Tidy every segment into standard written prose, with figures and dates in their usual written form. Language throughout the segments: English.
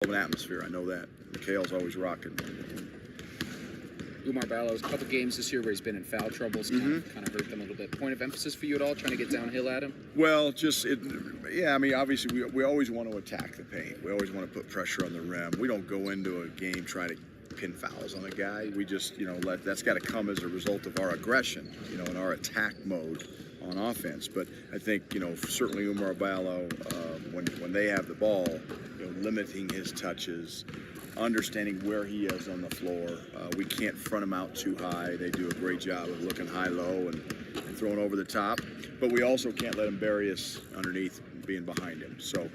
An atmosphere. I know that. Mikhail's always rocking. Umar Ballo's a couple games this year where he's been in foul troubles, kind of hurt them a little bit. Point of emphasis for you at all, trying to get downhill at him? Well, yeah. I mean, obviously, we always want to attack the paint. We always want to put pressure on the rim. We don't go into a game trying to pin fouls on a guy. We just, that's got to come as a result of our aggression, in our attack mode on offense. But I think, certainly Umar Ballo, when they have the ball, limiting his touches, understanding where he is on the floor. We can't front him out too high. They do a great job of looking high-low and throwing over the top. But we also can't let him bury us underneath being behind him. So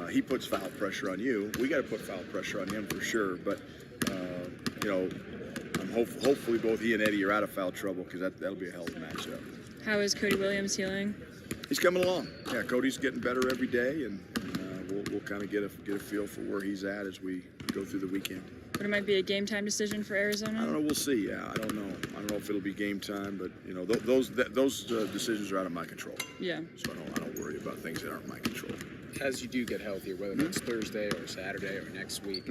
he puts foul pressure on you. We got to put foul pressure on him for sure. But, hopefully both he and Eddie are out of foul trouble because that'll be a hell of a matchup. How is Cody Williams healing? He's coming along. Yeah, Cody's getting better every day, and we'll kind of get a feel for where he's at as we go through the weekend. But it might be a game time decision for Arizona? I don't know. We'll see. Yeah, I don't know. I don't know if it'll be game time, but those decisions are out of my control. Yeah. So I don't worry about things that aren't in my control. As you do get healthier, whether it's Thursday or Saturday or next week,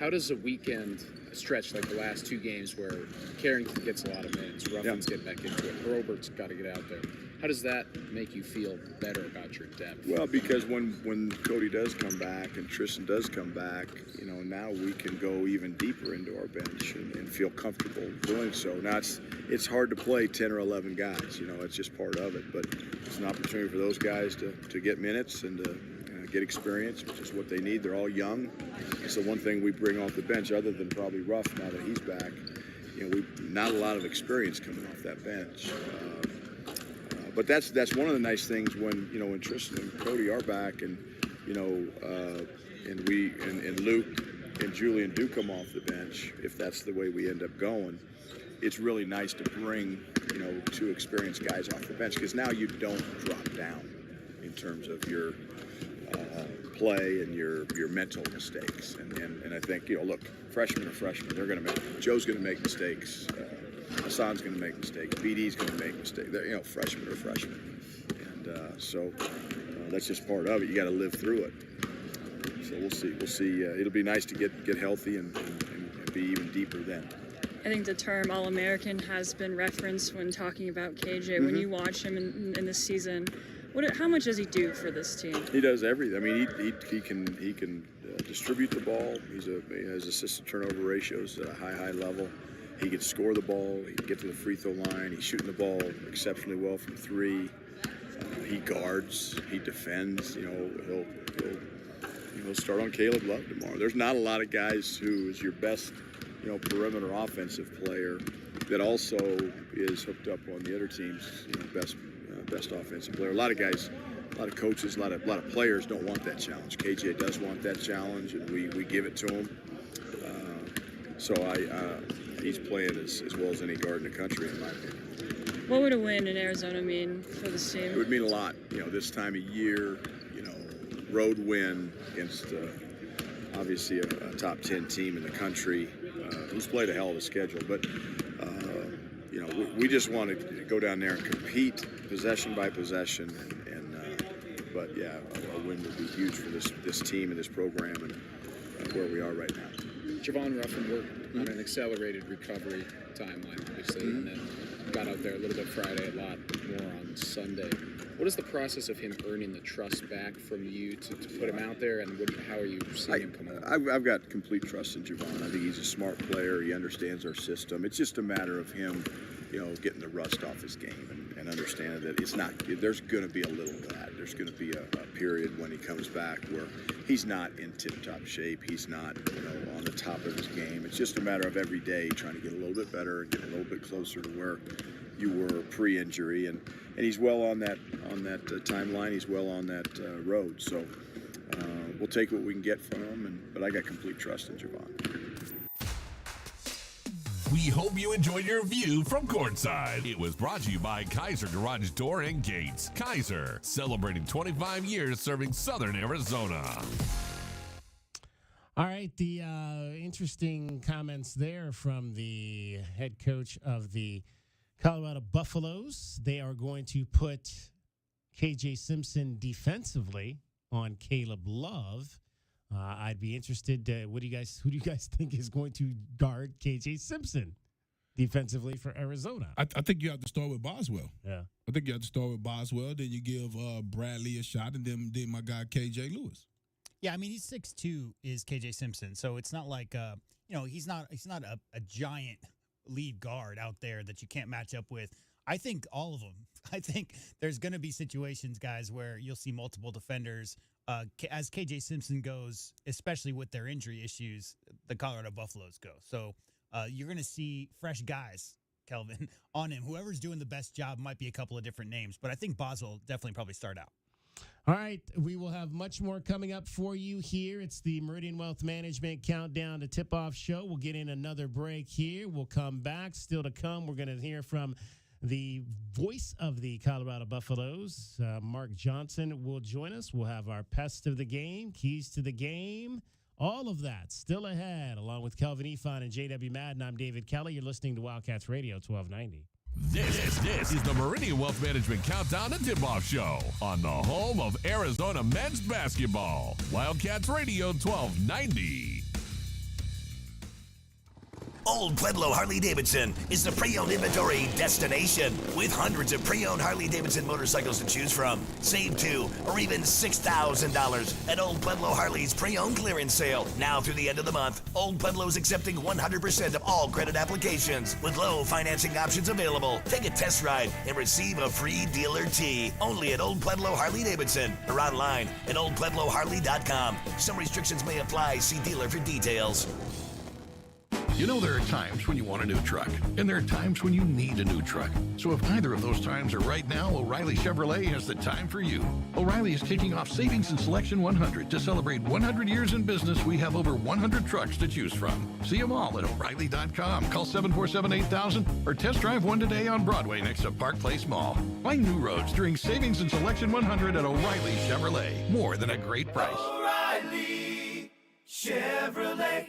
how does a weekend stretch like the last two games where Carrington gets a lot of minutes, Ruffin's get back into it, Robert's got to get out there? How does that make you feel better about your depth? Well, because when Cody does come back and Tristan does come back, now we can go even deeper into our bench and feel comfortable doing so. Now it's hard to play 10 or 11 guys. It's just part of it. But it's an opportunity for those guys to get minutes and to get experience, which is what they need. They're all young. It's the one thing we bring off the bench, other than probably Ruff now that he's back. Not a lot of experience coming off that bench. But that's one of the nice things when Tristan and Cody are back, and and Luke and Julian do come off the bench. If that's the way we end up going, it's really nice to bring two experienced guys off the bench, because now you don't drop down in terms of your play and your mental mistakes. And I think look, freshmen are freshmen. Joe's going to make mistakes. Hassan's going to make mistakes. BD's going to make mistakes. Freshmen are freshmen, and so that's just part of it. You got to live through it. So we'll see. It'll be nice to get healthy and be even deeper then. I think the term All-American has been referenced when talking about KJ. When you watch him in this season, how much does he do for this team? He does everything. I mean, he can distribute the ball. He has assist to turnover ratios at a high level. He can score the ball. He can get to the free throw line. He's shooting the ball exceptionally well from three. He guards. He defends. He'll start on Caleb Love tomorrow. There's not a lot of guys who is your best, perimeter offensive player that also is hooked up on the other team's, best offensive player. A lot of guys, a lot of coaches, a lot of players don't want that challenge. KJ does want that challenge, and we give it to him. He's playing as well as any guard in the country, in my opinion. What would a win in Arizona mean for this team? It would mean a lot. This time of year, road win against obviously a top 10 team in the country who's played a hell of a schedule. But, we just want to go down there and compete possession by possession. But, yeah, a win would be huge for this team and this program and where we are right now. Javon Ruffin worked on an accelerated recovery timeline, obviously, and then got out there a little bit Friday, a lot more on Sunday. What is the process of him earning the trust back from you to put him out there, and how are you seeing him come on? I've got complete trust in Javon. I think he's a smart player. He understands our system. It's just a matter of him, getting the rust off his game and understanding that there's going to be a little of that. There's going to be a period when he comes back where he's not in tip-top shape. He's not, on the top of his game. It's just a matter of every day trying to get a little bit better and get a little bit closer to where you were pre-injury. And he's well on that timeline. He's well on that road. So we'll take what we can get from him. But I got complete trust in Javon. We hope you enjoyed your view from courtside. It was brought to you by Kaiser Garage Door and Gates. Kaiser, celebrating 25 years serving Southern Arizona. All right, the interesting comments there from the head coach of the Colorado Buffaloes. They are going to put KJ Simpson defensively on Caleb Love. I'd be interested. Who do you guys think is going to guard KJ Simpson defensively for Arizona? I think you have to start with Boswell. Yeah. I think you have to start with Boswell. Then you give Bradley a shot, and then my guy KJ Lewis. Yeah, I mean he's 6'2" is KJ Simpson, so it's not like he's not a giant lead guard out there that you can't match up with. I think all of them. I think there's going to be situations, guys, where you'll see multiple defenders as KJ Simpson goes, especially with their injury issues. The Colorado Buffaloes go, so you're going to see fresh guys, Kelvin, on him. Whoever's doing the best job might be a couple of different names, but I think Boswell definitely probably start out. All right, we will have much more coming up for you here. It's the Meridian Wealth Management Countdown to Tip-Off Show. We'll get in another break here. We'll come back. Still to come, we're going to hear from the voice of the Colorado Buffaloes, Mark Johnson, will join us. We'll have our Pest of the Game, Keys to the Game, all of that still ahead, along with Kelvin Efon and J.W. Madden. I'm David Kelly. You're listening to Wildcats Radio 1290. This is the Meridian Wealth Management Countdown to Tip-Off Show on the home of Arizona men's basketball. Wildcats Radio 1290. Old Pueblo Harley-Davidson is the pre-owned inventory destination with hundreds of pre-owned Harley-Davidson motorcycles to choose from. Save $2,000 or even $6,000 at Old Pueblo Harley's pre-owned clearance sale. Now through the end of the month, Old Pueblo is accepting 100% of all credit applications with low financing options available. Take a test ride and receive a free dealer tee. Only at Old Pueblo Harley-Davidson or online at oldpuebloharley.com. Some restrictions may apply. See dealer for details. You know, there are times when you want a new truck, and there are times when you need a new truck. So if either of those times are right now, O'Reilly Chevrolet has the time for you. O'Reilly is kicking off Savings and Selection 100 to celebrate 100 years in business. We have over 100 trucks to choose from. See them all at O'Reilly.com. Call 747-8000 or test drive one today on Broadway next to Park Place Mall. Find new roads during Savings and Selection 100 at O'Reilly Chevrolet. More than a great price. O'Reilly Chevrolet.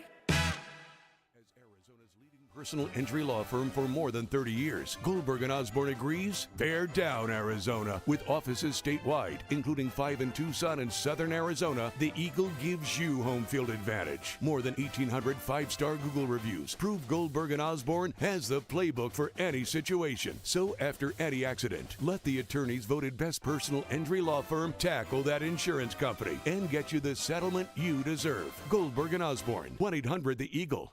Personal injury law firm for more than 30 years. Goldberg & Osborne agrees. Bear down, Arizona. With offices statewide, including 5 in Tucson and Southern Arizona, the Eagle gives you home field advantage. More than 1,800 5-star Google reviews prove Goldberg & Osborne has the playbook for any situation. So after any accident, let the attorneys voted best personal injury law firm tackle that insurance company and get you the settlement you deserve. Goldberg & Osborne. 1-800-THE-EAGLE.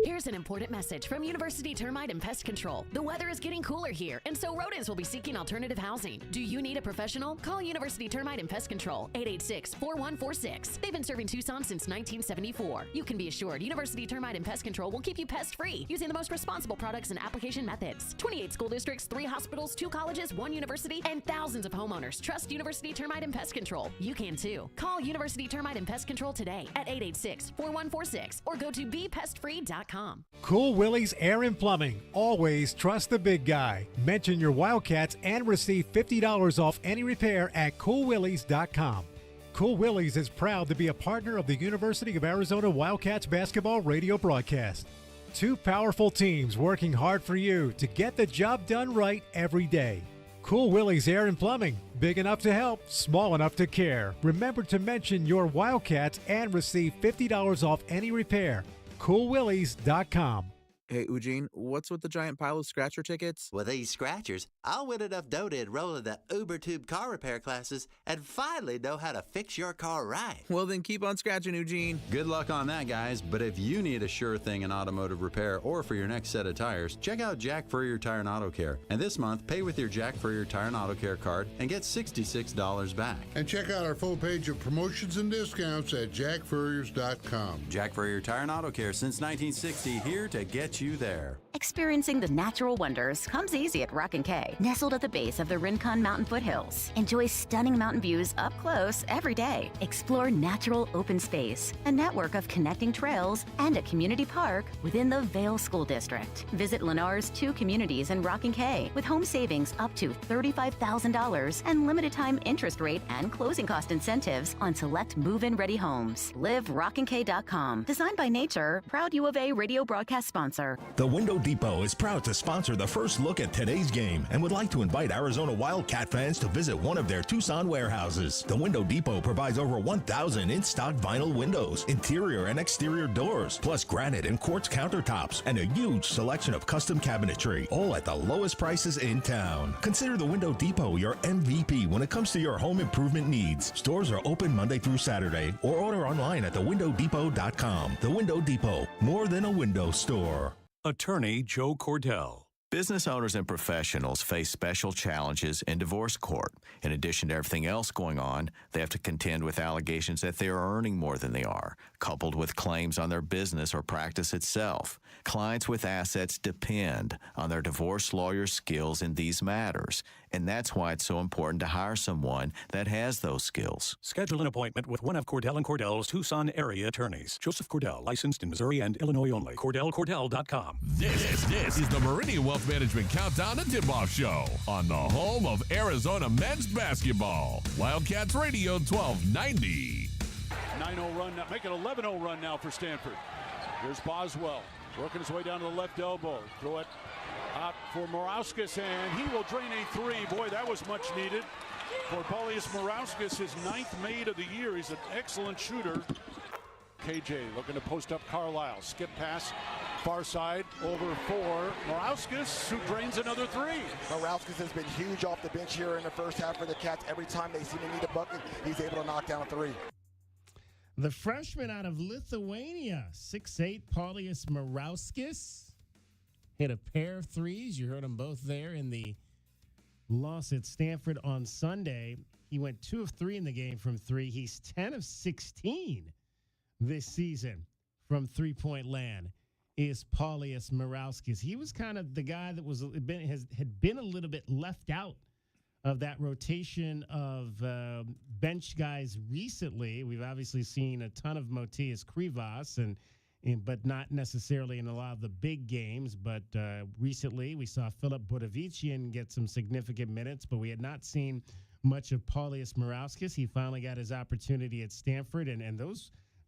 Here's an important message from University Termite and Pest Control. The weather is getting cooler here, and so rodents will be seeking alternative housing. Do you need a professional? Call University Termite and Pest Control, 886-4146. They've been serving Tucson since 1974. You can be assured University Termite and Pest Control will keep you pest-free using the most responsible products and application methods. 28 school districts, 3 hospitals, 2 colleges, 1 university, and thousands of homeowners trust University Termite and Pest Control. You can too. Call University Termite and Pest Control today at 886-4146 or go to bepestfree.com. Cool Willie's Air and Plumbing. Always trust the big guy. Mention your Wildcats and receive $50 off any repair at coolwillies.com. Cool Willie's is proud to be a partner of the University of Arizona Wildcats basketball radio broadcast. 2 powerful teams working hard for you to get the job done right every day. Cool Willie's Air and Plumbing. Big enough to help, small enough to care. Remember to mention your Wildcats and receive $50 off any repair. CoolWillies.com. Hey, Eugene, what's with the giant pile of scratcher tickets? With these scratchers, I'll win enough dough to enroll in the UberTube car repair classes and finally know how to fix your car right. Well, then keep on scratching, Eugene. Good luck on that, guys. But if you need a sure thing in automotive repair or for your next set of tires, check out Jack Furrier Tire and Auto Care. And this month, pay with your Jack Furrier Tire and Auto Care card and get $66 back. And check out our full page of promotions and discounts at jackfurriers.com. Jack Furrier Tire and Auto Care since 1960, here to get you there. Experiencing the natural wonders comes easy at Rock & Kay. Nestled at the base of the Rincon Mountain foothills. Enjoy stunning mountain views up close every day. Explore natural open space, a network of connecting trails, and a community park within the Vail School District. Visit Lennar's 2 communities in Rock & Kay with home savings up to $35,000 and limited time interest rate and closing cost incentives on select move-in ready homes. Live RockandK.com. Designed by Nature, proud U of A radio broadcast sponsor. The Window Depot Depot is proud to sponsor the first look at today's game and would like to invite Arizona Wildcat fans to visit one of their Tucson warehouses. The Window Depot provides over 1,000 in-stock vinyl windows, interior and exterior doors, plus granite and quartz countertops, and a huge selection of custom cabinetry, all at the lowest prices in town. Consider the Window Depot your MVP when it comes to your home improvement needs. Stores are open Monday through Saturday, or order online at thewindowdepot.com. The Window Depot, more than a window store. Attorney Joe Cordell. Business owners and professionals face special challenges in divorce court. In addition to everything else going on, they have to contend with allegations that they are earning more than they are, coupled with claims on their business or practice itself. Clients with assets depend on their divorce lawyer's skills in these matters, and that's why it's so important to hire someone that has those skills. Schedule an appointment with one of Cordell & Cordell's Tucson area attorneys. Joseph Cordell, licensed in Missouri and Illinois only. CordellCordell.com. This is the Meridian Wealth Management Countdown to Tip-Off Show on the home of Arizona men's basketball. Wildcats Radio 1290. 9-0 run now. Make it 11-0 run now for Stanford. Here's Boswell working his way down to the left elbow. Throw it out for Morauskas, and he will drain a three. Boy, that was much needed for Paulius Morauskas, his 9th made of the year. He's an excellent shooter. KJ looking to post up Carlisle. Skip pass, far side, over for Morauskas, who drains another three. Morauskas has been huge off the bench here in the first half for the Cats. Every time they seem to need a bucket, he's able to knock down a three. The freshman out of Lithuania, 6'8", Paulius Morauskas, hit a pair of threes. You heard them both there in the loss at Stanford on Sunday. He went 2 of 3 in the game from three. He's 10 of 16 this season from three-point land is Paulius Morauskas. He was kind of the guy that had been a little bit left out of that rotation of bench guys recently. We've obviously seen a ton of Motias Krivas, but not necessarily in a lot of the big games. But recently we saw Filip Budovician get some significant minutes, but we had not seen much of Paulius Morauskas. He finally got his opportunity at Stanford, and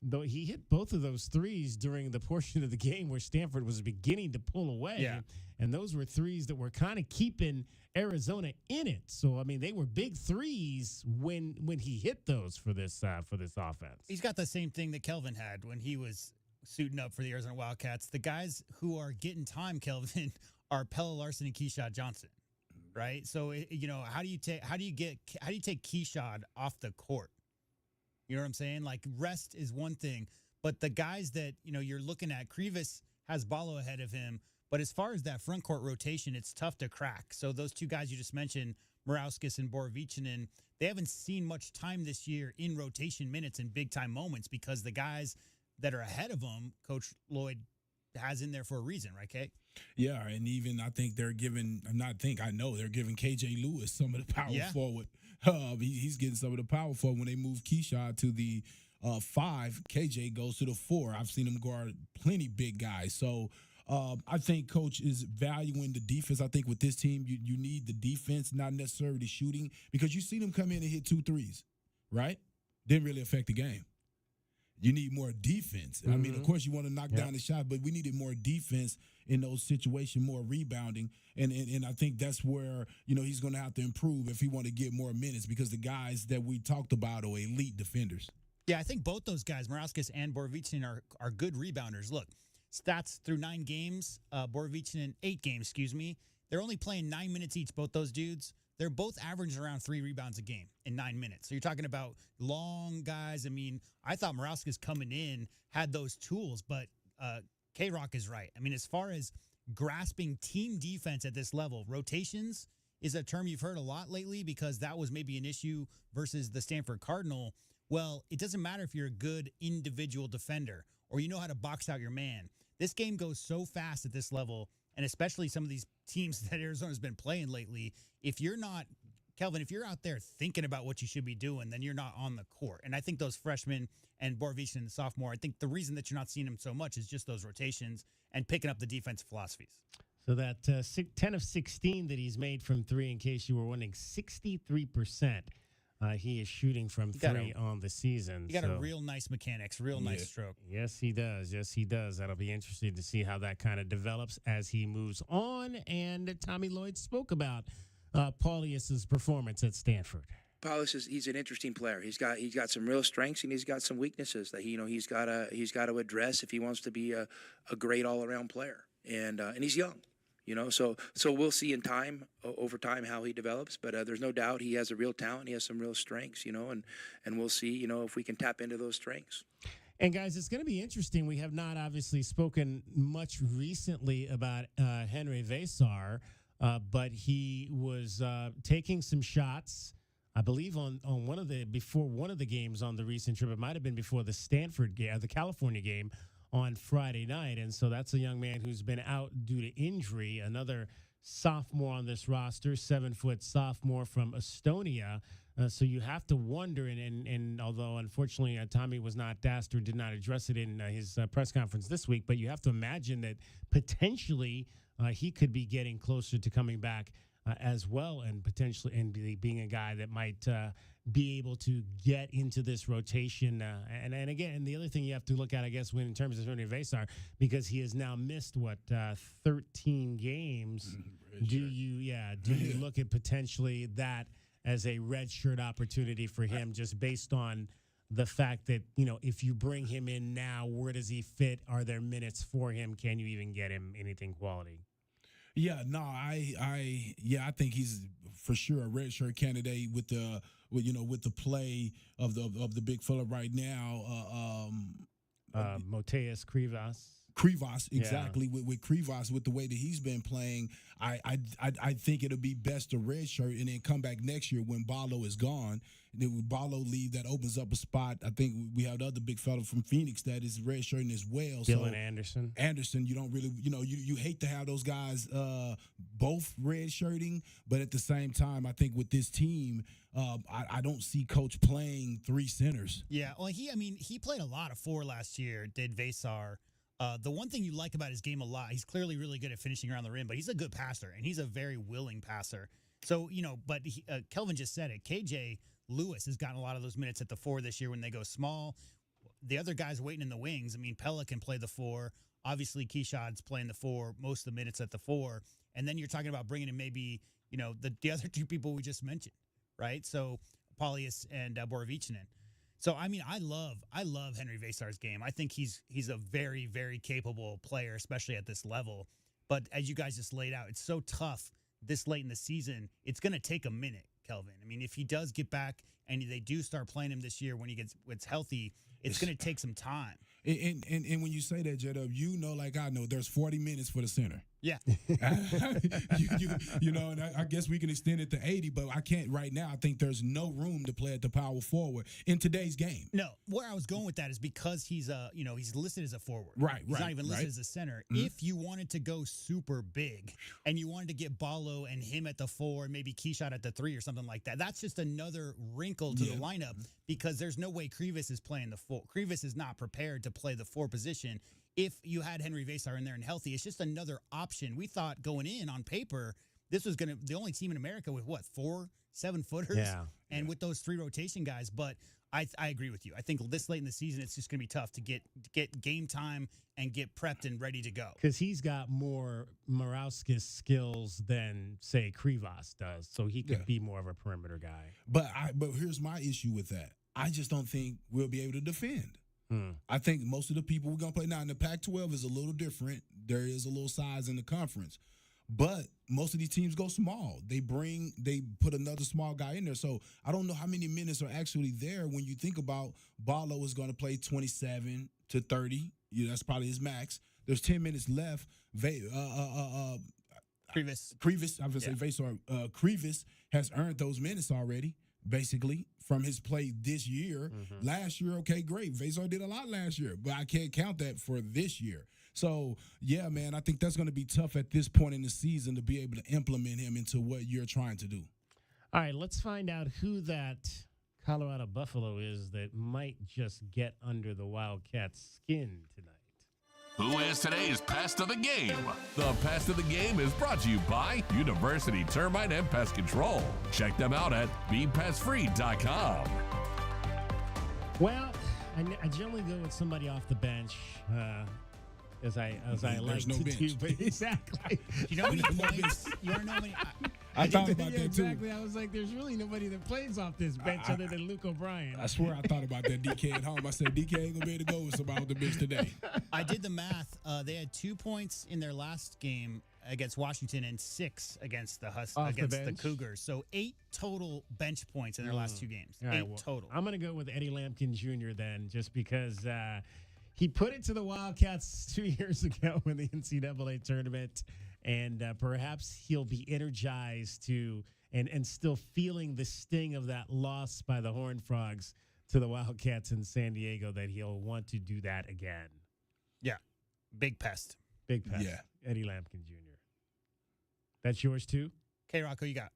though he hit both of those threes during the portion of the game where Stanford was beginning to pull away. Yeah. And those were threes that were kind of keeping Arizona in it. So, I mean, they were big threes when he hit those for this offense. He's got the same thing that Kelvin had when he was suiting up for the Arizona Wildcats. The guys who are getting time, Kelvin, are Pella Larson and Keyshawn Johnson, right? So, how do you take Keyshawn off the court? You know what I'm saying? Like, rest is one thing, but the guys that, you're looking at, Krivas has Ballo ahead of him, but as far as that front court rotation, it's tough to crack. So those two guys you just mentioned, Morauskas and Borovichinen, they haven't seen much time this year in rotation minutes and big-time moments because the guys that are ahead of them, Coach Lloyd has in there for a reason, right, Kay? Yeah, and even I think they're giving – I know they're giving K.J. Lewis some of the power forward. He's getting some of the power forward. When they move Keyshawn to the 5, KJ goes to the 4. I've seen him guard plenty big guys. So I think Coach is valuing the defense. I think with this team, you need the defense, not necessarily the shooting, because you see them come in and hit 2 threes, right? Didn't really affect the game. You need more defense. I mean, of course, you want to knock down the shot, but we needed more defense in those situations, more rebounding. And I think that's where, he's going to have to improve if he want to get more minutes because the guys that we talked about are elite defenders. Yeah, I think both those guys, Morauskas and Borovichinen, are good rebounders. Look, stats through 9 games, Borovichinen 8 games, they're only playing 9 minutes each, both those dudes. They're both averaging around 3 rebounds a game in 9 minutes. So you're talking about long guys. I mean, I thought Morauskas coming in had those tools, but K-Rock is right. I mean, as far as grasping team defense at this level, rotations is a term you've heard a lot lately because that was maybe an issue versus the Stanford Cardinal. Well, it doesn't matter if you're a good individual defender or you know how to box out your man. This game goes so fast at this level, and especially some of these teams that Arizona's been playing lately, if you're not, Kelvin, if you're out there thinking about what you should be doing, then you're not on the court. And I think those freshmen and Borovichinen, the sophomore, I think the reason that you're not seeing them so much is just those rotations and picking up the defensive philosophies. So that 10 of 16 that he's made from 3, in case you were wondering, 63% He is shooting from three on the season. He got a real nice mechanics, real nice stroke. Yes, he does. Yes, he does. That'll be interesting to see how that kind of develops as he moves on. And Tommy Lloyd spoke about Paulius's performance at Stanford. Paulus he's an interesting player. He's got some real strengths and he's got some weaknesses that he's got to address if he wants to be a great all around player. And he's young, So we'll see over time how he develops. But there's no doubt he has a real talent. He has some real strengths, and we'll see if we can tap into those strengths. And guys, it's going to be interesting. We have not obviously spoken much recently about Henry Vesar, but he was taking some shots. I believe on one of the games on the recent trip. It might have been before the Stanford game, the California game on Friday night. And so that's a young man who's been out due to injury. Another sophomore on this roster, 7-foot sophomore from Estonia. So you have to wonder, and although unfortunately Tommy was not asked or did not address it in his press conference this week, but you have to imagine that potentially he could be getting closer to coming back as well, and potentially being a guy that might be able to get into this rotation. And again, the other thing you have to look at, I guess, in terms of Henry Vesar, because he has now missed 13 games. Do you look at potentially that as a redshirt opportunity for him, just based on the fact that if you bring him in now, where does he fit? Are there minutes for him? Can you even get him anything quality? Yeah, no, I think he's for sure a redshirt candidate with the play of the big fella right now. Moteus Krivas, exactly. Yeah. With Krivas, with the way that he's been playing, I think it'll be best to redshirt and then come back next year when Ballo is gone. And then with Ballo leave, that opens up a spot. I think we have the other big fella from Phoenix that is redshirting as well. Dylan Anderson. Anderson, you don't really, you hate to have those guys both redshirting, but at the same time, I think with this team, I don't see Coach playing three centers. Yeah, well, he played a lot of four last year, did Vesar. The one thing you like about his game a lot, he's clearly really good at finishing around the rim, but he's a good passer, and he's a very willing passer. So, but Kelvin just said it. KJ Lewis has gotten a lot of those minutes at the four this year when they go small. The other guys waiting in the wings, Pella can play the four. Obviously, Keshad's playing the four most of the minutes at the four. And then you're talking about bringing in maybe, the other two people we just mentioned, right? So, Paulius and Borovichinen. So, I love Henry Vesar's game. I think he's a very, very capable player, especially at this level. But as you guys just laid out, it's so tough this late in the season. It's going to take a minute, Kelvin. If he does get back and they do start playing him this year when he gets healthy, it's going to take some time. And when you say that, J-Dub, like I know, there's 40 minutes for the center. Yeah. And I guess we can extend it to 80, but I can't right now. I think there's no room to play at the power forward in today's game. No, where I was going with that is because he's he's listed as a forward. Right, he's not even listed as a center. Mm-hmm. If you wanted to go super big and you wanted to get Ballo and him at the four and maybe Keshad at the three or something like that, that's just another wrinkle to the lineup because there's no way Krivas is playing the four. Krivas is not prepared to play the four position. If you had Henry Vesar in there and healthy, it's just another option. We thought going in on paper, this was the only team in America with 4 7-footers? Yeah. And with those three rotation guys. But I agree with you. I think this late in the season, it's just going to be tough to get game time and get prepped and ready to go. Because he's got more Morauskas skills than, say, Krivas does. So he could be more of a perimeter guy. But here's my issue with that. I just don't think we'll be able to defend. I think most of the people we're going to play now in the Pac-12 is a little different. There is a little size in the conference. But most of these teams go small. They put another small guy in there. So I don't know how many minutes are actually there when you think about Ballo is going to play 27 to 30. That's probably his max. There's 10 minutes left. Krivas. I would say Vesar. Krivas has earned those minutes already, basically, from his play this year. Mm-hmm. Last year, okay, great. Vesar did a lot last year, but I can't count that for this year. So, yeah, man, I think that's going to be tough at this point in the season to be able to implement him into what you're trying to do. All right, let's find out who that Colorado Buffalo is that might just get under the Wildcats' skin tonight. Who is today's pest of the game? The pest of the game is brought to you by University Termite and Pest Control. Check them out at BePestFree.com. Well, I generally go with somebody off the bench, as I like no to bench. do. But exactly. You know how many points? You want to know how many? I thought about that too. Exactly. I was like, there's really nobody that plays off this bench other than Luke O'Brien. I swear I thought about that DK at home. I said, DK ain't going to be able to go with somebody on the bench today. I did the math. They had 2 points in their last game against Washington and 6 against the the Cougars. So 8 total bench points in their last 2 games. All right, 8 total. I'm going to go with Eddie Lampkin Jr. then, just because he put it to the Wildcats 2 years ago in the NCAA tournament, and perhaps he'll be energized to and still feeling the sting of that loss by the Horned Frogs to the Wildcats in San Diego, that he'll want to do that again. Yeah. Big pest. Big pest. Yeah. Eddie Lampkin Jr. That's yours too? K-Rock, who you got?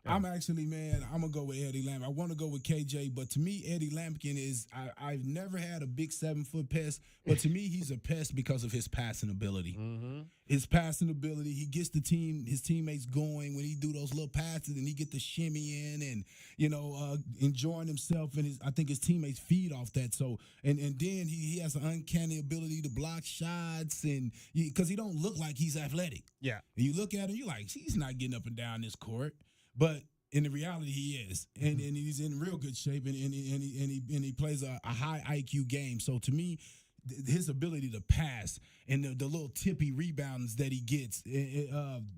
I'm actually, man, I'm going to go with Eddie Lampkin. I want to go with KJ, but to me, Eddie Lampkin is, I've never had a big 7-foot pest, but to me, he's a pest because of his passing ability. Mm-hmm. His passing ability, he gets his teammates going when he do those little passes, and he get the shimmy in and, enjoying himself, and I think his teammates feed off that. So, and then he has an uncanny ability to block shots, and because he don't look like he's athletic. Yeah. And you look at him, you're like, he's not getting up and down this court. But in the reality, he is, and he's in real good shape, and he plays a high IQ game. So to me, his ability to pass and the little tippy rebounds that he gets,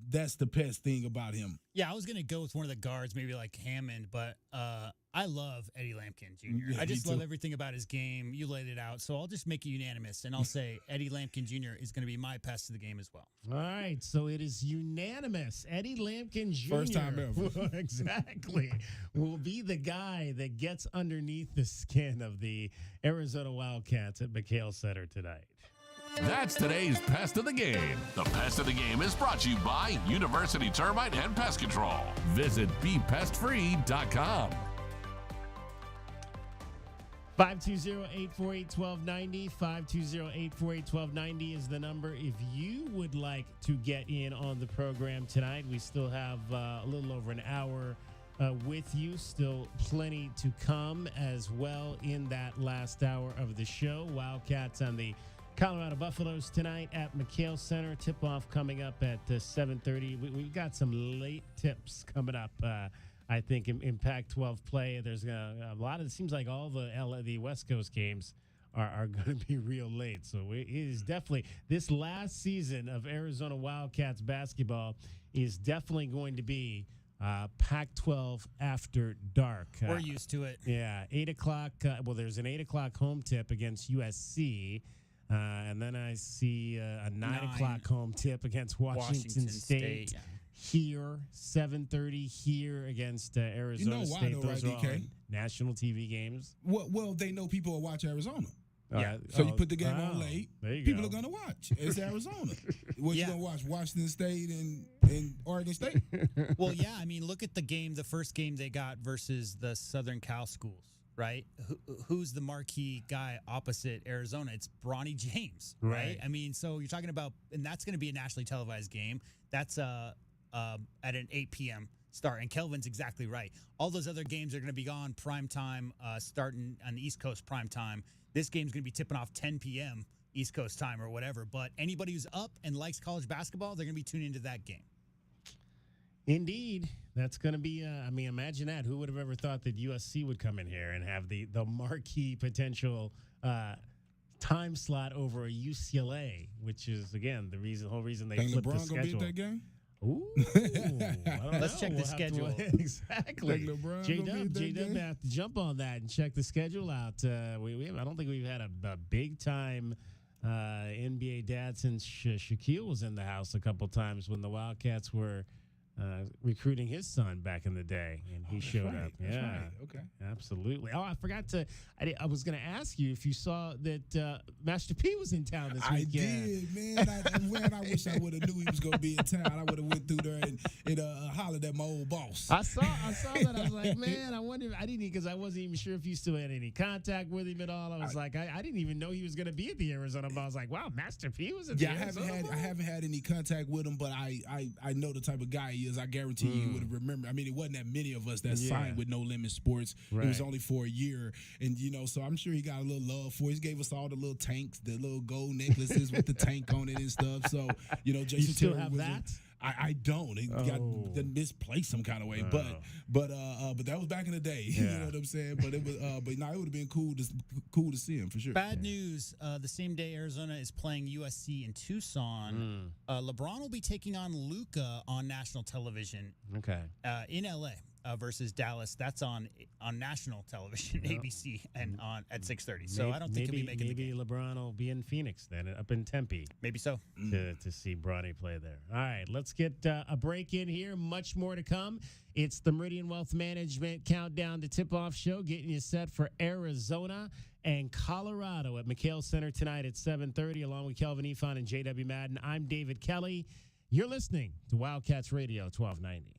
that's the best thing about him. Yeah, I was going to go with one of the guards, maybe like Hammond, but I love Eddie Lampkin Jr. Yeah, I just me love too. everything about his game. You laid it out. So I'll just make it unanimous, and I'll say Eddie Lampkin Jr. is going to be my pest of the game as well. All right, so it is unanimous. Eddie Lampkin Jr. First time ever. Exactly. Will be the guy that gets underneath the skin of the Arizona Wildcats at McHale Center tonight. That's today's Pest of the Game. The Pest of the Game is brought to you by University Termite and Pest Control. Visit BePestFree.com. 520-848-1290. 520-848-1290 is the number if you would like to get in on the program tonight. We still have a little over an hour with you. Still plenty to come as well in that last hour of the show. Wildcats on the Colorado Buffaloes tonight at McHale Center. Tip-off coming up at 7:30. We've got some late tips coming up. I think in Pac-12 play, there's a lot of. It seems like all the West Coast games are going to be real late. So it is definitely this last season of Arizona Wildcats basketball is definitely going to be Pac-12 after dark. We're used to it. Yeah, 8:00. Well, there's an 8:00 home tip against USC. And then I see a 9:00 home tip against Washington State. Yeah. Here, 7:30 here against Arizona why State. though, Those right, are all DK? national TV games. Well, they know people will watch Arizona. Yeah. So you put the game on late, There you people go. are going to watch. It's Arizona. What Yeah. you going to watch? Washington State and Oregon State? Well, yeah, I mean, look at the game, the first game they got versus the Southern Cal schools, right? Who's the marquee guy opposite Arizona? It's Bronny James, right? Right. I mean, so you're talking about, and that's going to be a nationally televised game. That's at an 8 p.m. start. And Kelvin's exactly right. All those other games are going to be on prime time, starting on the East Coast prime time. This game's going to be tipping off 10 p.m. East Coast time or whatever. But anybody who's up and likes college basketball, they're going to be tuning into that game. Indeed. That's going to be, imagine that. Who would have ever thought that USC would come in here and have the marquee potential time slot over a UCLA, which is, again, the whole reason they Think flipped the LeBron going to be schedule. at that game? Ooh, I don't Let's know. check the schedule. Exactly. Think LeBron gonna be at that J-Dub game? have to jump on that and check the schedule out. I don't think we've had a big time NBA dad since Shaquille was in the house a couple times when the Wildcats were recruiting his son back in the day, and he showed up. That's Yeah, right. Okay. Absolutely. Oh, I forgot to. I was going to ask you if you saw that Master P was in town this weekend. I did, man. I wish I would have knew he was going to be in town. I would have went through there and hollered at my old boss. I saw that. I was like, man, I wonder. I didn't, because I wasn't even sure if you still had any contact with him at all. I was like, I didn't even know he was going to be at the Arizona. But I was like, wow, Master P was at the Arizona. I haven't had any contact with him, but I know the type of guy he is. I guarantee you would have remembered. I mean, it wasn't that many of us that signed with No Limit Sports. Right. It was only for a year, and so I'm sure he got a little love for it. He gave us all the little tanks, the little gold necklaces with the tank on it and stuff. So Jason you still Terry have was that? I don't. It got misplaced some kind of way, but that was back in the day. You know what I'm saying? But it was it would have been cool to see him for sure. Bad news: the same day Arizona is playing USC in Tucson, LeBron will be taking on Luka on national television. Okay. In LA. Versus Dallas, that's on national television, ABC, and on at 6:30. So I don't think he'll be making the game. Maybe LeBron will be in Phoenix then, up in Tempe. Maybe so. To see Bronny play there. All right, let's get a break in here. Much more to come. It's the Meridian Wealth Management Countdown to Tip-Off Show, getting you set for Arizona and Colorado at McHale Center tonight at 7:30, along with Kelvin Efon and J.W. Madden. I'm David Kelly. You're listening to Wildcats Radio 1290.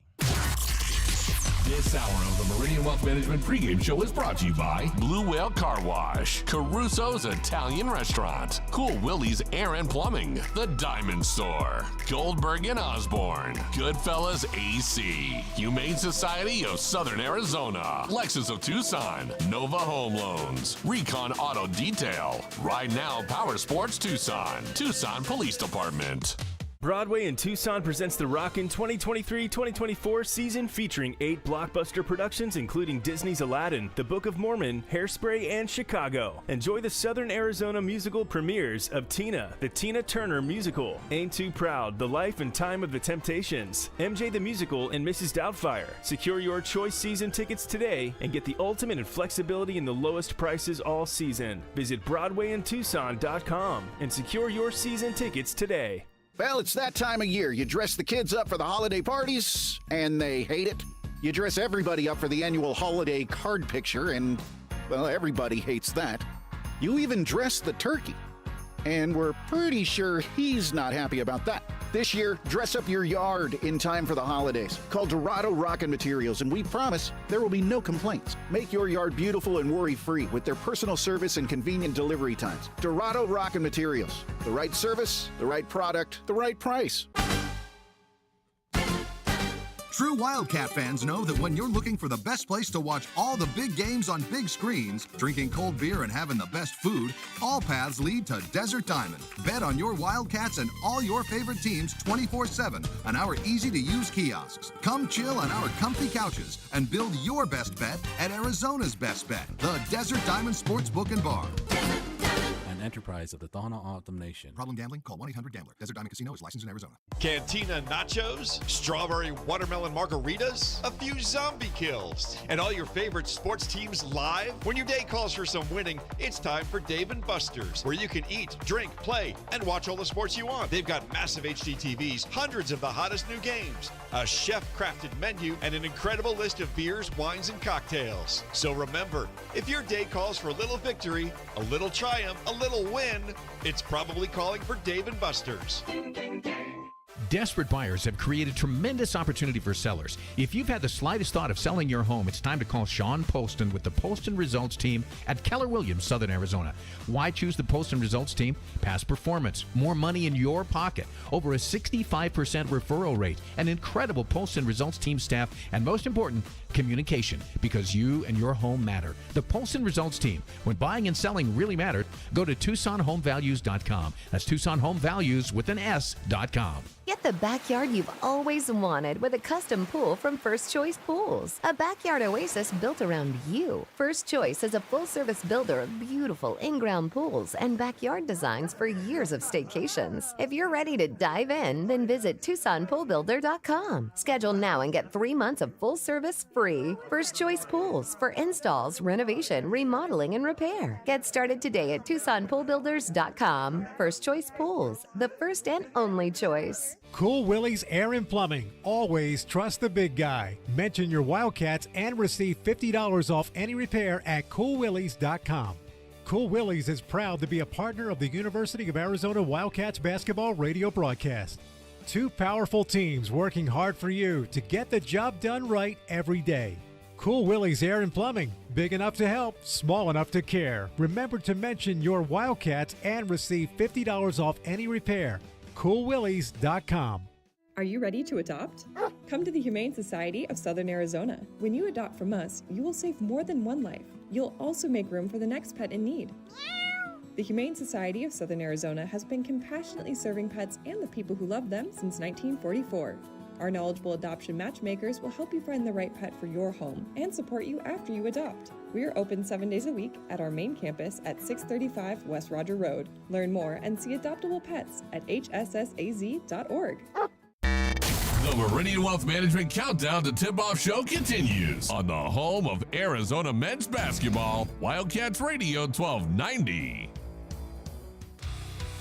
This hour of the Meridian Wealth Management pregame show is brought to you by Blue Whale Car Wash, Caruso's Italian Restaurant, Cool Willie's Air and Plumbing, The Diamond Store, Goldberg and Osborne, Goodfellas AC, Humane Society of Southern Arizona, Lexus of Tucson, Nova Home Loans, Recon Auto Detail, Ride Now Power Sports Tucson, Tucson Police Department. Broadway in Tucson presents the Rockin' 2023-2024 season featuring 8 blockbuster productions including Disney's Aladdin, The Book of Mormon, Hairspray, and Chicago. Enjoy the Southern Arizona musical premieres of Tina, the Tina Turner Musical, Ain't Too Proud, The Life and Time of the Temptations, MJ the Musical, and Mrs. Doubtfire. Secure your choice season tickets today and get the ultimate in flexibility and the lowest prices all season. Visit BroadwayInTucson.com and secure your season tickets today. Well, it's that time of year. You dress the kids up for the holiday parties, and they hate it. You dress everybody up for the annual holiday card picture, and, well, everybody hates that. You even dress the turkey, and we're pretty sure he's not happy about that. This year, dress up your yard in time for the holidays. Call Dorado Rockin' Materials, and we promise there will be no complaints. Make your yard beautiful and worry-free with their personal service and convenient delivery times. Dorado Rockin' Materials. The right service, the right product, the right price. True Wildcat fans know that when you're looking for the best place to watch all the big games on big screens, drinking cold beer and having the best food, all paths lead to Desert Diamond. Bet on your Wildcats and all your favorite teams 24/7 on our easy-to-use kiosks. Come chill on our comfy couches and build your best bet at Arizona's best bet, the Desert Diamond Sportsbook and Bar. An enterprise of the Tohono O'odham Nation. Problem gambling? Call 1-800-GAMBLER. Desert Diamond Casino is licensed in Arizona. Cantina nachos, strawberry watermelon margaritas, a few zombie kills, and all your favorite sports teams live? When your day calls for some winning, it's time for Dave & Buster's, where you can eat, drink, play, and watch all the sports you want. They've got massive HD TVs, hundreds of the hottest new games, a chef-crafted menu, and an incredible list of beers, wines, and cocktails. So remember, if your day calls for a little victory, a little triumph, a little win, it's probably calling for Dave & Buster's. Desperate buyers have created tremendous opportunity for sellers. If you've had the slightest thought of selling your home, it's time to call Sean Poston with the Poston Results Team at Keller Williams, Southern Arizona. Why choose the Poston Results Team? Past performance, more money in your pocket, over a 65% referral rate, an incredible Poston Results Team staff, and most important, communication, because you and your home matter. The Poston Results Team. When buying and selling really matter, go to TucsonHomeValues.com. That's TucsonHomeValues with an S.com. Get the backyard you've always wanted with a custom pool from First Choice Pools. A backyard oasis built around you. First Choice is a full-service builder of beautiful in-ground pools and backyard designs for years of staycations. If you're ready to dive in, then visit TucsonPoolBuilder.com. Schedule now and get 3 months of full service free. First Choice Pools for installs, renovation, remodeling, and repair. Get started today at TucsonPoolBuilders.com. First Choice Pools, the first and only choice. Cool Willie's Air and Plumbing. Always trust the big guy. Mention your Wildcats and receive $50 off any repair at coolwillies.com. Cool Willie's is proud to be a partner of the University of Arizona Wildcats basketball radio broadcast. Two powerful teams working hard for you to get the job done right every day. Cool Willie's Air and Plumbing. Big enough to help, small enough to care. Remember to mention your Wildcats and receive $50 off any repair. coolwillies.com. Are you ready to adopt? Come to the Humane Society of Southern Arizona. When you adopt from us, you will save more than one life. You'll also make room for the next pet in need. The Humane Society of Southern Arizona has been compassionately serving pets and the people who love them since 1944. Our knowledgeable adoption matchmakers will help you find the right pet for your home and support you after you adopt. We are open 7 days a week at our main campus at 635 West Roger Road. Learn more and see adoptable pets at hssaz.org. The Meridian Wealth Management Countdown to Tip-Off Show continues on the home of Arizona men's basketball, Wildcats Radio 1290.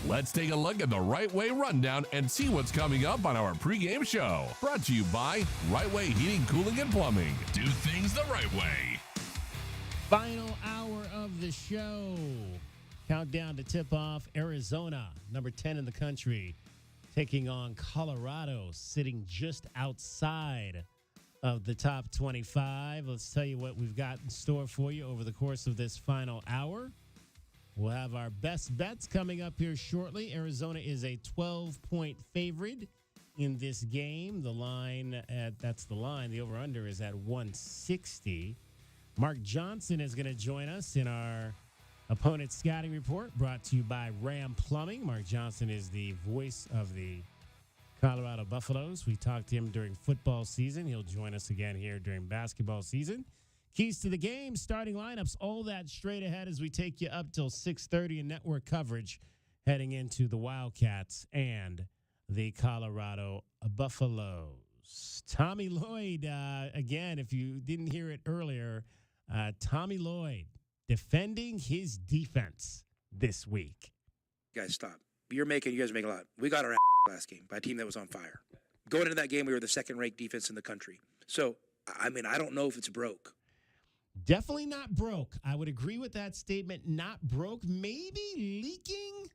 Let's take a look at the Right Way Rundown and see what's coming up on our pregame show. Brought to you by Right Way Heating, Cooling, and Plumbing. Do things the right way. Final hour of the show. Countdown to tip-off. Arizona, number 10 in the country, taking on Colorado, sitting just outside of the top 25. Let's tell you what we've got in store for you over the course of this final hour. We'll have our best bets coming up here shortly. Arizona is a 12-point favorite in this game. The line, that's the line. The over-under is at 160. Mark Johnson is going to join us in our opponent scouting report, brought to you by Ram Plumbing. Mark Johnson is the voice of the Colorado Buffaloes. We talked to him during football season. He'll join us again here during basketball season. Keys to the game, starting lineups, all that straight ahead as we take you up till 6:30 in network coverage heading into the Wildcats and the Colorado Buffaloes. Tommy Lloyd, again, if you didn't hear it earlier, Tommy Lloyd defending his defense this week. Guys, stop. You guys make a lot. We got our last game by a team that was on fire. Going into that game, we were the second-ranked defense in the country. So, I mean, I don't know if it's broke. Definitely not broke. I would agree with that statement. Not broke, maybe leaking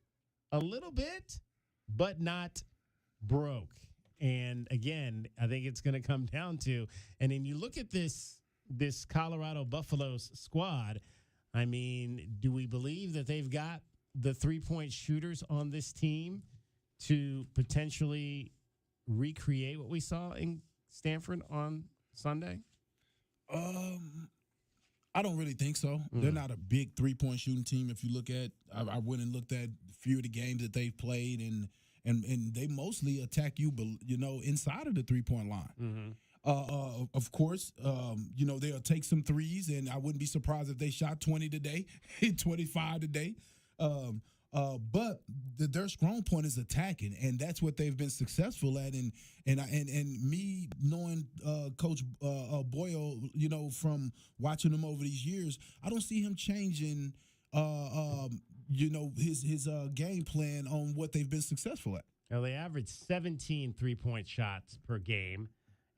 a little bit, but not broke. And again, I think it's going to come down to, and then you look at this Colorado Buffaloes squad. I mean, do we believe that they've got the three-point shooters on this team to potentially recreate what we saw in Stanford on Sunday? I don't really think so. They're not a big three-point shooting team. If you look at, I went and looked at a few of the games that they've played, and they mostly attack you, inside of the three-point line. Of course, they'll take some threes, and I wouldn't be surprised if they shot 20 today, 25 today. But their strong point is attacking, and that's what they've been successful at. And me knowing Coach Boyle, from watching him over these years, I don't see him changing, his game plan on what they've been successful at. Well, they average 17 three-point shots per game,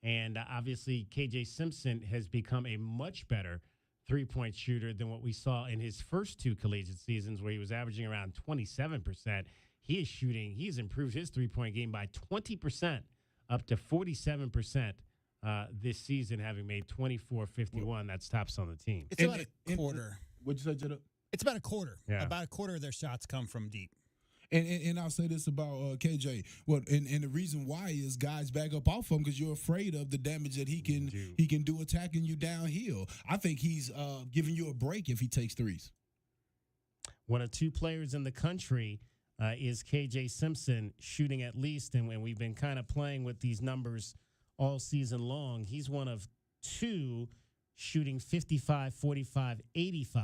and obviously KJ Simpson has become a much better three-point shooter than what we saw in his first two collegiate seasons, where he was averaging around 27%. He's improved his three-point game by 20%, up to 47% this season, having made 24-51. That's tops on the team. It's about a quarter. What'd you say, Jada? It's about a quarter. Yeah. About a quarter of their shots come from deep. And I'll say this about KJ. Well, and the reason why is guys back up off him because you're afraid of the damage that he can do attacking you downhill. I think he's giving you a break if he takes threes. One of two players in the country is KJ Simpson, shooting at least, and we've been kind of playing with these numbers all season long. He's one of two shooting 55, 45, 85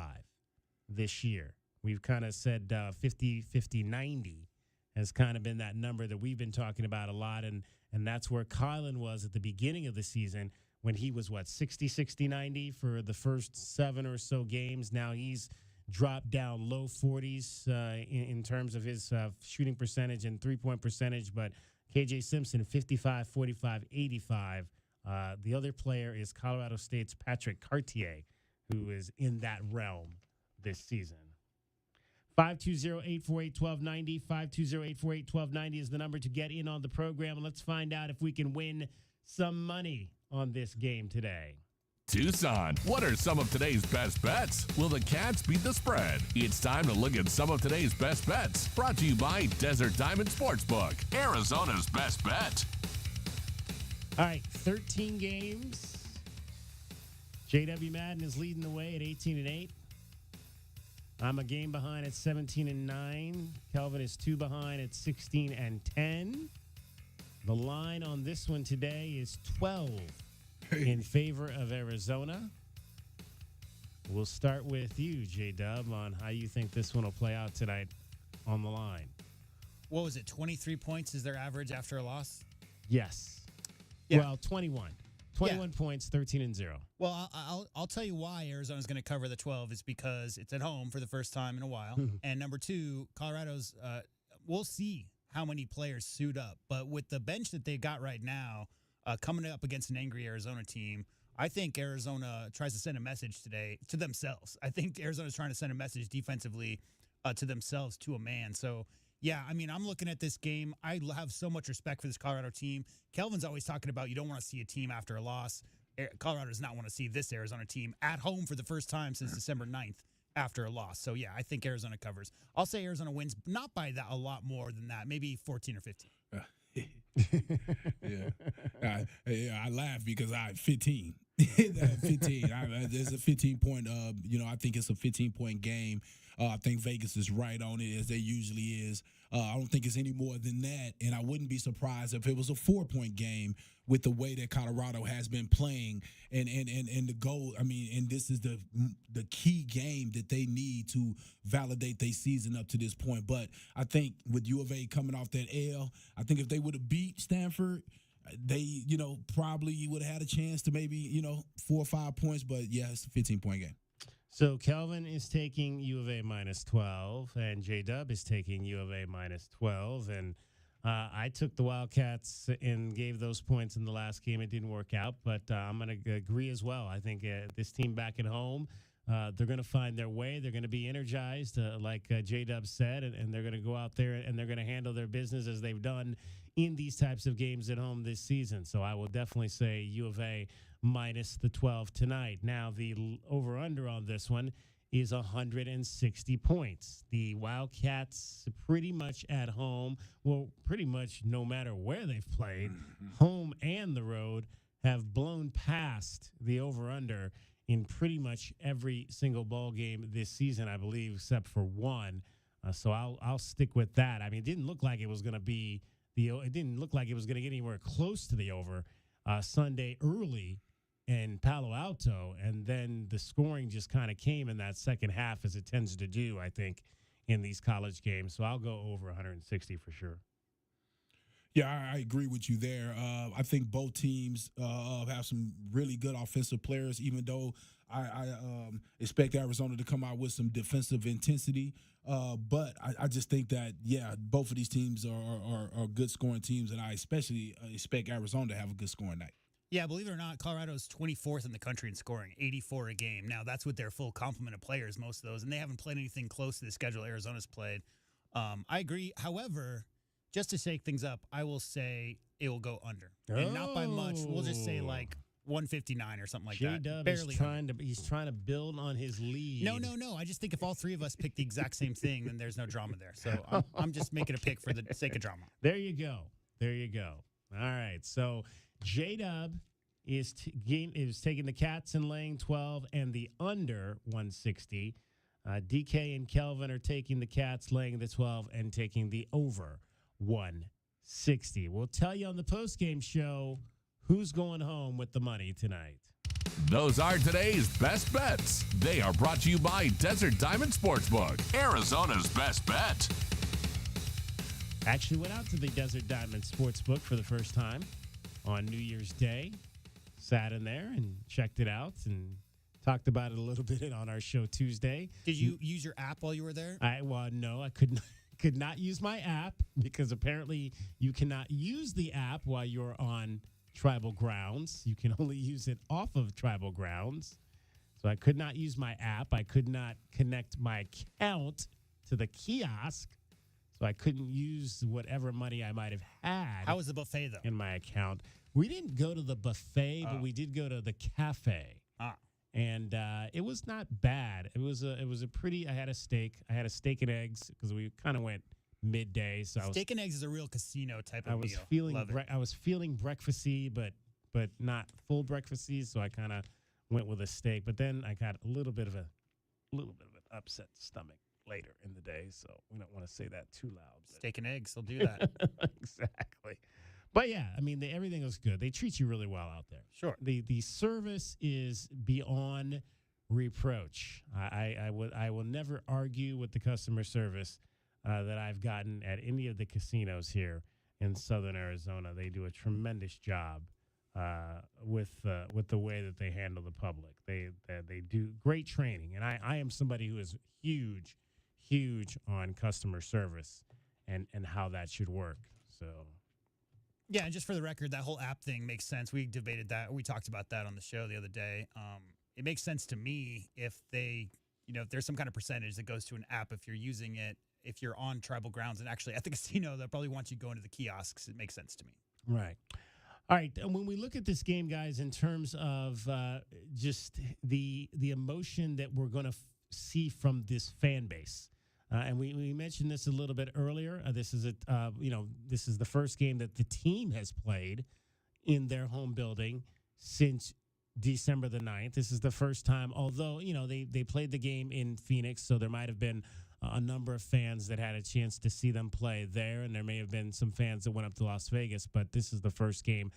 this year. We've kind of said 50, 50, 90 has kind of been that number that we've been talking about a lot. And that's where Kylan was at the beginning of the season when he was, 60, 60, 90 for the first 7 or so games. Now he's dropped down low 40s in terms of his shooting percentage and three-point percentage. But KJ Simpson, 55, 45, 85. The other player is Colorado State's Patrick Cartier, who is in that realm this season. 520-848-1290. 520-848-1290 is the number to get in on the program. Let's find out if we can win some money on this game today. Tucson, what are some of today's best bets? Will the Cats beat the spread? It's time to look at some of today's best bets. Brought to you by Desert Diamond Sportsbook, Arizona's best bet. All right, 13 games. J.W. Madden is leading the way at 18-8. I'm a game behind at 17-9. Kelvin is 2 behind at 16-10. The line on this one today is 12 in favor of Arizona. We'll start with you, J-Dub, on how you think this one will play out tonight on the line. What was it, 23 points is their average after a loss? Yes. Yeah. Well, 21. 21 points, 13-0. Well, I'll tell you why Arizona's going to cover the 12 is because it's at home for the first time in a while. And number two, Colorado's, we'll see how many players suit up. But with the bench that they got right now, coming up against an angry Arizona team, I think Arizona tries to send a message today to themselves. I think Arizona's trying to send a message defensively to themselves, to a man. So, yeah, I mean, I'm looking at this game. I have so much respect for this Colorado team. Kelvin's always talking about you don't want to see a team after a loss. Colorado does not want to see this Arizona team at home for the first time since December 9th after a loss. So, yeah, I think Arizona covers. I'll say Arizona wins, not by that a lot more than that, maybe 14 or 15. I laugh because I 15. 15. There's a 15-point. I think it's a 15-point game. I think Vegas is right on it, as they usually is. I don't think it's any more than that, and I wouldn't be surprised if it was a 4-point game with the way that Colorado has been playing and the goal. I mean, and this is the key game that they need to validate their season up to this point. But I think with U of A coming off that L, I think if they would have beat Stanford, they, probably would have had a chance to maybe, 4 or 5 points. But, yeah, it's a 15-point game. So Kelvin is taking U of A minus 12, and J-Dub is taking U of A minus 12. And I took the Wildcats and gave those points in the last game. It didn't work out, but I'm going to agree as well. I think this team back at home, they're going to find their way. They're going to be energized, like J-Dub said, and they're going to go out there and they're going to handle their business as they've done in these types of games at home this season. So I will definitely say U of A minus the 12 tonight. Now, the over-under on this one is 160 points. The Wildcats pretty much at home, well, pretty much no matter where they've played, home and the road, have blown past the over-under in pretty much every single ball game this season, I believe, except for one. So I'll stick with that. I mean, it didn't look like it was going to be it didn't look like it was going to get anywhere close to the over Sunday early in Palo Alto, and then the scoring just kind of came in that second half, as it tends to do, I think, in these college games. So I'll go over 160 for sure. Yeah, I agree with you there. I think both teams have some really good offensive players, even though I expect Arizona to come out with some defensive intensity. But I just think that, both of these teams are good scoring teams, and I especially expect Arizona to have a good scoring night. Yeah, believe it or not, Colorado's 24th in the country in scoring, 84 a game. Now, that's with their full complement of players, most of those, and they haven't played anything close to the schedule Arizona's played. I agree. However, just to shake things up, I will say it will go under. And not by much. We'll just say like 159 or something like that. J-Dub is he's trying to build on his lead. No. I just think if all three of us pick the exact same thing, then there's no drama there. So I'm just making a pick for the sake of drama. There you go. All right. So J-Dub is taking the Cats and laying 12 and the under 160. DK and Kelvin are taking the Cats, laying the 12, and taking the over 160. We'll tell you on the postgame show who's going home with the money tonight. Those are today's best bets. They are brought to you by Desert Diamond Sportsbook, Arizona's best bet. Actually went out to the Desert Diamond Sportsbook for the first time on New Year's Day. Sat in there and checked it out and Talked about it a little bit on our show Tuesday. Did you use your app while you were there? No, I could not use my app because apparently you cannot use the app while you're on tribal grounds. You can only use it off of tribal grounds. So I could not use my app. I could not connect my account to the kiosk. So I couldn't use whatever money I might have had. How was the buffet, though? In my account. We didn't go to the buffet, but we did go to the cafe. And it was not bad. It was a pretty. I had a steak and eggs because we kind of went midday. So steak and eggs is a real casino type of meal. I was feeling breakfasty, but not full breakfasty. So I kind of went with a steak. But then I got a little bit of an upset stomach later in the day. So we don't want to say that too loud. Steak and eggs, they'll do that. Exactly. But yeah, I mean, everything was good. They treat you really well out there. Sure. The service is beyond reproach. I will never argue with the customer service that I've gotten at any of the casinos here in Southern Arizona. They do a tremendous job with the way that they handle the public. They do great training, and I am somebody who is huge on customer service and how that should work. So. Yeah, and just for the record, that whole app thing makes sense. We debated that. We talked about that on the show the other day. It makes sense to me if if there's some kind of percentage that goes to an app if you're using it, if you're on tribal grounds. And actually, at the casino, they'll probably want you to go into the kiosks. It makes sense to me. Right. All right. And when we look at this game, guys, in terms of just the emotion that we're going to see from this fan base, and we mentioned this a little bit earlier. This is the first game that the team has played in their home building since December the 9th. This is the first time, although, they played the game in Phoenix, so there might have been a number of fans that had a chance to see them play there, and there may have been some fans that went up to Las Vegas, but this is the first game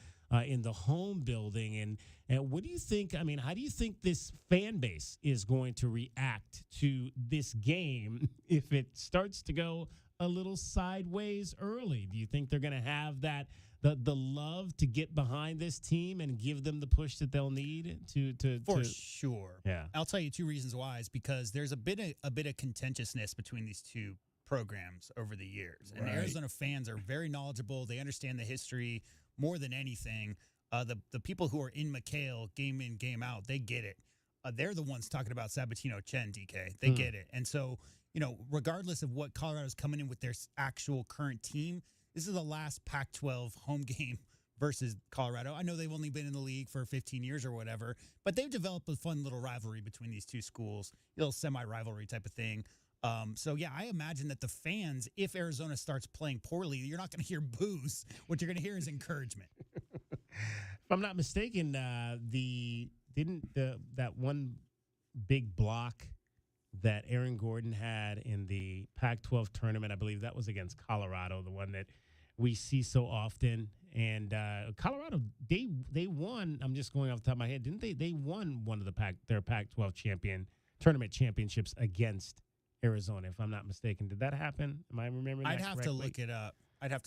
in the home building. And what do you think? I mean, how do you think this fan base is going to react to this game if it starts to go a little sideways early? Do you think they're going to have the love to get behind this team and give them the push that they'll need to For sure. Yeah. I'll tell you two reasons why. Is because there's a bit of contentiousness between these two programs over the years. And Arizona fans are very knowledgeable. They understand the history more than anything. The people who are in McHale game in, game out, they get it. They're the ones talking about Sabatino Chen, DK. They get it. And so, regardless of what Colorado's coming in with their actual current team, this is the last Pac-12 home game versus Colorado. I know they've only been in the league for 15 years or whatever, but they've developed a fun little rivalry between these two schools, a little semi-rivalry type of thing. So, yeah, I imagine that the fans, if Arizona starts playing poorly, you're not going to hear boos. What you're going to hear is encouragement. If I'm not mistaken, that one big block that Aaron Gordon had in the Pac-12 tournament, I believe that was against Colorado, the one that we see so often. And Colorado, they won. I'm just going off the top of my head. Didn't they? They won one of their Pac-12 tournament championships against Arizona, if I'm not mistaken. Did that happen? Am I remembering that I'd have correctly? to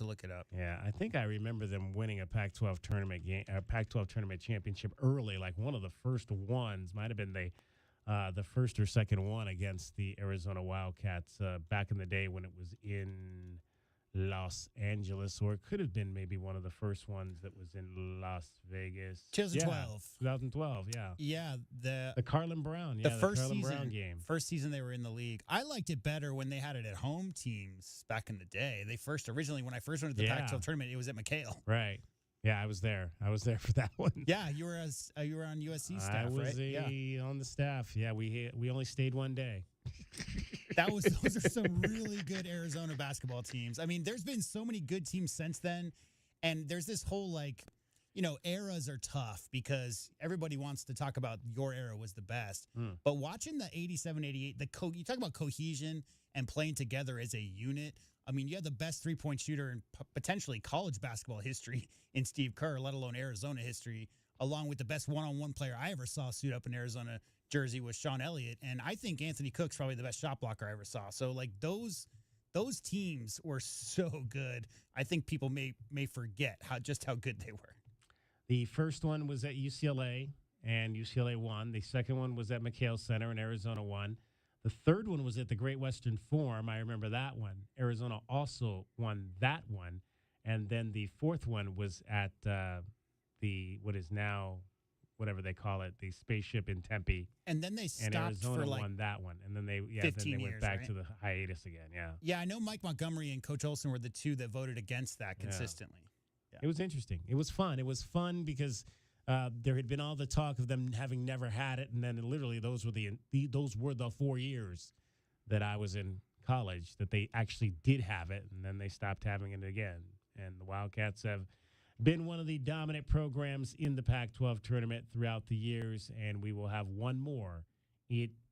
look it up. Yeah, I think I remember them winning a Pac-12 tournament Pac-12 tournament championship early, like one of the first ones. Might have been the first or second one against the Arizona Wildcats back in the day when it was in Los Angeles, or it could have been maybe one of the first ones that was in Las Vegas. 2012. 2012, yeah. Yeah, the Carlin Brown, the first Carlin season, Brown game. First season they were in the league. I liked it better when they had it at home teams back in the day. Originally when I first went to the Pac-12 tournament, it was at McHale. Right. Yeah, I was there. I was there for that one. Yeah, you were on USC staff, I was right? on the staff. Yeah, we only stayed one day. Those are some really good Arizona basketball teams. I mean, there's been so many good teams since then, and there's this whole eras are tough because everybody wants to talk about your era was the best. But watching the 87, 88, you talk about cohesion and playing together as a unit. I mean, you had the best three-point shooter in potentially college basketball history in Steve Kerr, let alone Arizona history, along with the best one-on-one player I ever saw suit up in Arizona jersey was Sean Elliott. And I think Anthony Cook's probably the best shot blocker I ever saw. So, those teams were so good. I think people may forget how good they were. The first one was at UCLA, and UCLA won. The second one was at McHale Center, and Arizona won. The third one was at the Great Western Forum. I remember that one. Arizona also won that one. And then the fourth one was at what is now, whatever they call it, the spaceship in Tempe. And then they stopped and Arizona for like won that one. And then they 15 went years, back right? to the hiatus again. Yeah. Yeah, I know Mike Montgomery and Coach Olson were the two that voted against that consistently. It was interesting. It was fun. It was fun because there had been all the talk of them having never had it, and then literally those were the 4 years that I was in college that they actually did have it, and then they stopped having it again. And the Wildcats have been one of the dominant programs in the Pac-12 tournament throughout the years, and we will have one more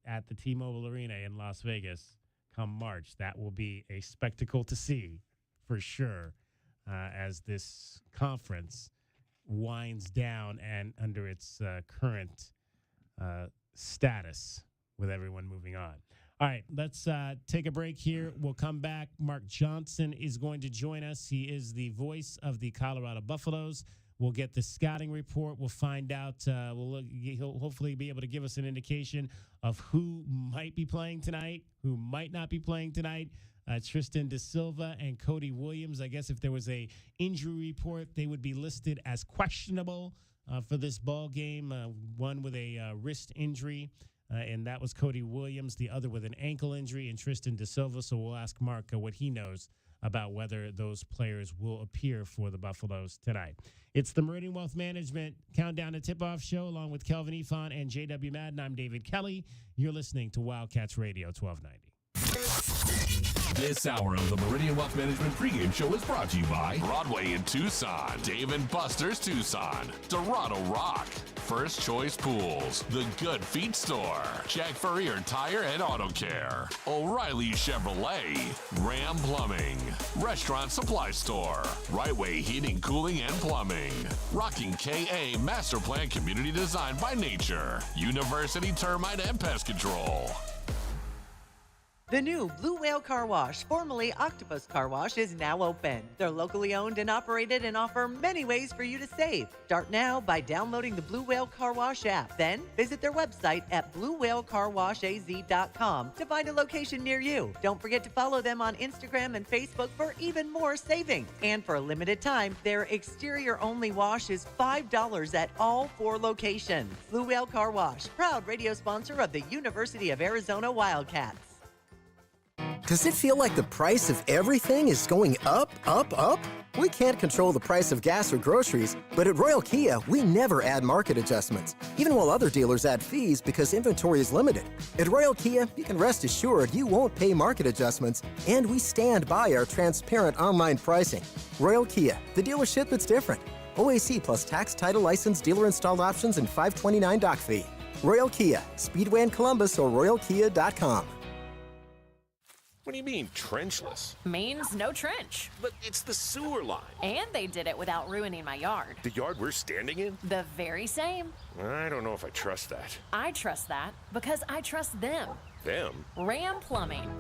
at the T-Mobile Arena in Las Vegas come March. That will be a spectacle to see for sure as this conference winds down and under its current status with everyone moving on. All right, let's take a break here. We'll come back. Mark Johnson is going to join us. He is the voice of the Colorado Buffaloes. We'll get the scouting report. We'll find out. He'll hopefully be able to give us an indication of who might be playing tonight, who might not be playing tonight. Tristan Da Silva and Cody Williams. I guess if there was a injury report, they would be listed as questionable for this ball game. One with a wrist injury, and that was Cody Williams. The other with an ankle injury, and Tristan Da Silva. So we'll ask Mark what he knows about whether those players will appear for the Buffaloes tonight. It's the Meridian Wealth Management Countdown to Tip-Off Show, along with Kelvin Ifan and J.W. Madden. I'm David Kelly. You're listening to Wildcats Radio 1290. This hour of the Meridian Wealth Management pregame show is brought to you by Broadway in Tucson, Dave & Buster's Tucson, Dorado Rock, First Choice Pools, The Good Feet Store, Jack Furrier Tire and Auto Care, O'Reilly Chevrolet, Ram Plumbing, Restaurant Supply Store, Right Way Heating, Cooling, and Plumbing, Rocking KA Master Plan Community Design by Nature, University Termite and Pest Control. The new Blue Whale Car Wash, formerly Octopus Car Wash, is now open. They're locally owned and operated and offer many ways for you to save. Start now by downloading the Blue Whale Car Wash app. Then visit their website at bluewhalecarwashaz.com to find a location near you. Don't forget to follow them on Instagram and Facebook for even more savings. And for a limited time, their exterior-only wash is $5 at all 4 locations. Blue Whale Car Wash, proud radio sponsor of the University of Arizona Wildcats. Does it feel like the price of everything is going up, up, up? We can't control the price of gas or groceries, but at Royal Kia, we never add market adjustments, even while other dealers add fees because inventory is limited. At Royal Kia, you can rest assured you won't pay market adjustments, and we stand by our transparent online pricing. Royal Kia, the dealership that's different. OAC plus tax, title, license, dealer installed options, and $529 doc fee. Royal Kia, Speedway in Columbus or royalkia.com. What do you mean, trenchless? Means no trench. But it's the sewer line. And they did it without ruining my yard. The yard we're standing in? The very same. I don't know if I trust that. I trust that because I trust them. Them? Ram Plumbing.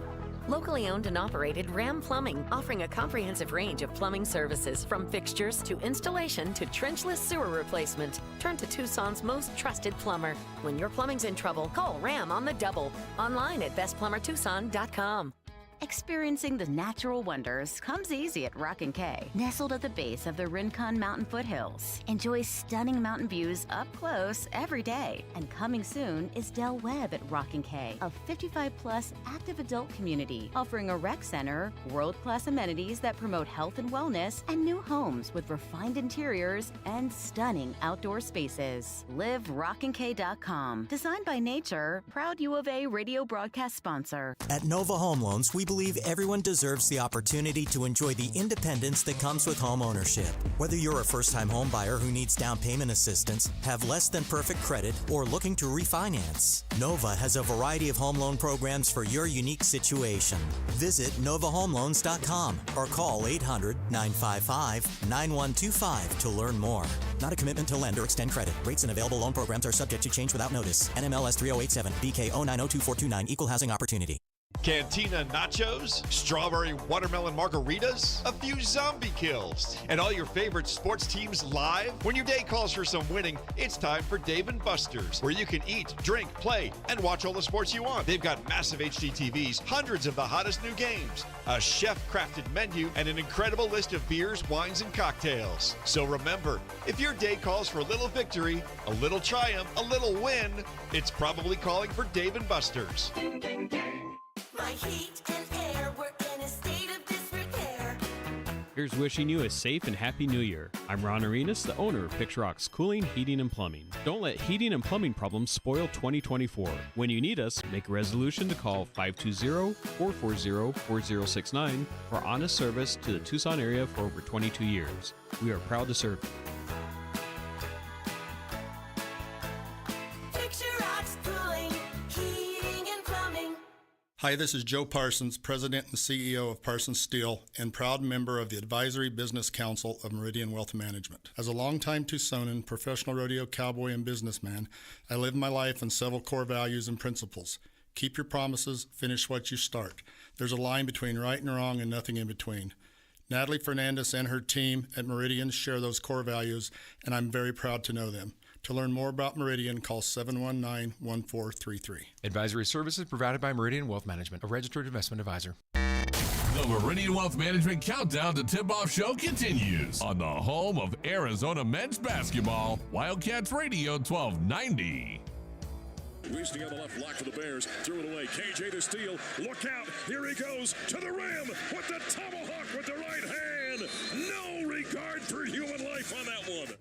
Locally owned and operated Ram Plumbing, offering a comprehensive range of plumbing services from fixtures to installation to trenchless sewer replacement. Turn to Tucson's most trusted plumber. When your plumbing's in trouble, call Ram on the double. Online at bestplumbertucson.com. Experiencing the natural wonders comes easy at Rockin' K. Nestled at the base of the Rincon Mountain foothills. Enjoy stunning mountain views up close every day. And coming soon is Del Webb at Rockin' K, a 55-plus active adult community offering a rec center, world-class amenities that promote health and wellness, and new homes with refined interiors and stunning outdoor spaces. Live RockinK.com. Designed by Nature, proud U of A radio broadcast sponsor. At Nova Home Loans, we believe everyone deserves the opportunity to enjoy the independence that comes with home ownership. Whether you're a first-time home buyer who needs down payment assistance, have less than perfect credit, or looking to refinance, Nova has a variety of home loan programs for your unique situation. Visit novahomeloans.com or call 800-955-9125 to learn more. Not a commitment to lend or extend credit. Rates and available loan programs are subject to change without notice. NMLS 3087, BK 0902429, Equal Housing Opportunity. Cantina nachos, strawberry watermelon margaritas, a few zombie kills, and all your favorite sports teams live? When your day calls for some winning, it's time for Dave & Buster's, where you can eat, drink, play, and watch all the sports you want. They've got massive HD TVs, hundreds of the hottest new games, a chef-crafted menu, and an incredible list of beers, wines, and cocktails. So remember, if your day calls for a little victory, a little triumph, a little win, it's probably calling for Dave & Buster's. My heat and air were in a state of disrepair. Here's wishing you a safe and happy new year. I'm Ron Arenas, the owner of Picture Rocks Cooling, Heating, and Plumbing. Don't let heating and plumbing problems spoil 2024. When you need us, make a resolution to call 520-440-4069 for honest service to the Tucson area for over 22 years. We are proud to serve you. Hi, this is Joe Parsons, President and CEO of Parsons Steel and proud member of the Advisory Business Council of Meridian Wealth Management. As a longtime Tucsonan, professional rodeo cowboy, and businessman, I live my life on several core values and principles. Keep your promises, finish what you start. There's a line between right and wrong and nothing in between. Natalie Fernandez and her team at Meridian share those core values, and I'm very proud to know them. To learn more about Meridian, call 719-1433. Advisory services provided by Meridian Wealth Management, a registered investment advisor. The Meridian Wealth Management Countdown to Tip-Off Show continues on the home of Arizona men's basketball, Wildcats Radio 1290. Weasley on the left block for the Bears. Threw it away. KJ to steal. Look out. Here he goes to the rim with the tomahawk with the right hand. No regard for human life on that one.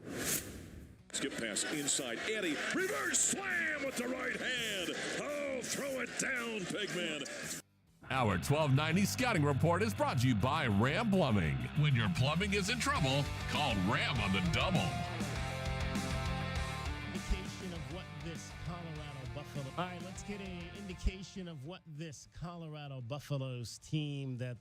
Skip pass inside. Eddie. Reverse slam with the right hand. Oh, throw it down, Pigman. Our 1290 scouting report is brought to you by Ram Plumbing. When your plumbing is in trouble, call Ram on the double. Indication of what this Colorado Buffalo. All right, let's get an indication of what this Colorado Buffaloes team that